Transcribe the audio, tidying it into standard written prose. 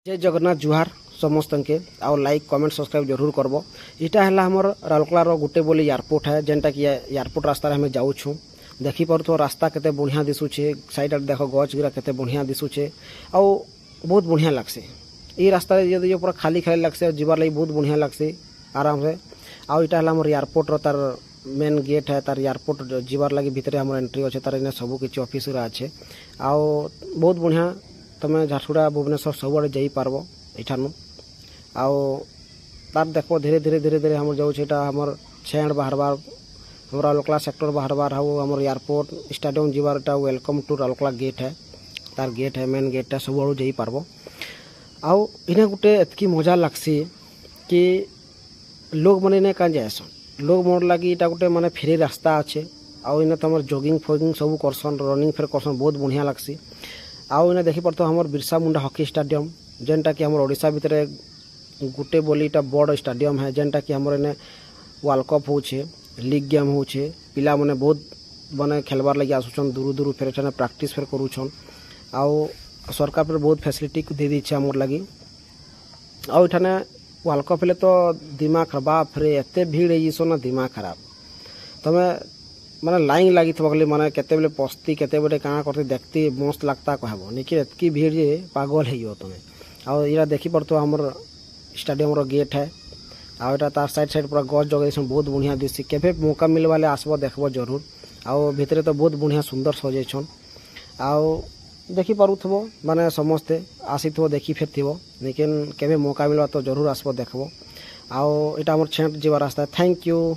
जय जगन्नाथ जुहार समस्त के आउ लाइक कमेंट सब्सक्राइब जरूर करब। इटा है हमर राउरकेलार गोटे बोली एयरपोर्ट है जेनटा कि एयरपोर्ट रास्ता हमें जाऊँ देखी पार रास्ता केते बढ़िया दिशुचे साइड देख गच गिरा केते बढ़िया दिशुचे आउ बहुत बढ़िया लगसे। ये रास्ता जो पूरा खाली खाली लगसे जीवार लगी बहुत बढ़िया लगसे आराम से। आउ इटा है हमर एयरपोर्ट तार मेन गेट है तार एयरपोर्ट जीवार लगी भितर हमर एंट्री अच्छे तार इन सब किसी ऑफिस अच्छे आउ बहुत बढ़िया तुम झारसुगुड़ा भुवनेश्वर सबुआड़े जापारब यठानु आउ तार देख धीरे धीरे धीरे धीरे हम जाऊँगा हमर छेड़ बाहरबार हम राउरकेला सेक्टर बाहरबार हाउ हमर एयरपोर्ट स्टेडियम जीवार वेलकम टू राउरकेला गेट है तार गेट है मेन गेट है सबुआड़ू जापारब। आउ इन्हें गोटे एतकी मजा लगसी कि लोग मैंने इन्हें क्या जाएसन लोग मोर लगी इटा गोटे माने फ्री रास्ता अच्छे आउ इन्हें तुम जॉगिंग फॉगिंग सब करसन रनिंग फेर करसन बहुत बढ़िया लगसी। आउ इन्हें देखी पार्थ हमर बिरसा मुंडा हॉकी स्टेडियम जेनटा कि हमर ओडिशा भितर गोटे बोली इटा बड़ स्टेडियम है जेनटा कि हमर इन्हें वर्ल्ड कप होछे लीग गेम होछे पिला माने बहुत माने खेलबार लगी आसुछन दूर दूर फेर एठाने प्रैक्टिस फेर करूछन आउ सरकार पर बहुत फैसिलिटी दे दीछे हमर लगी। आउ एठाने वर्ल्ड कप हेले तो दिमाग खराब फिर एते भीड़ है ना दिमाग खराब तमें माने लाइन लगी थी माने केते बेले पस्ती केते बेले काना करती देखती मस्त लगता कहब लेकिन एतकी भीड़ जे पागल है तुम्हें। आउ इरा देखी पड़तो हमर स्टेडियम गेट है आउ एटा तार साइड साइड पूरा गच जगह बहुत बढ़िया दिसी केफे मौका मिलवाले आसब देखब जरूर। आउ भितरे तो बहुत बढ़िया सुंदर सजाइछन आउ देखी पारुथबो माने समस्ते आसीथबो देखी फेरथिबो लेकिन केबे मौका मिलवा तो जरूर आसबो देखबो। आउ एटा हमर छेट जीवा रास्ता। Thank you.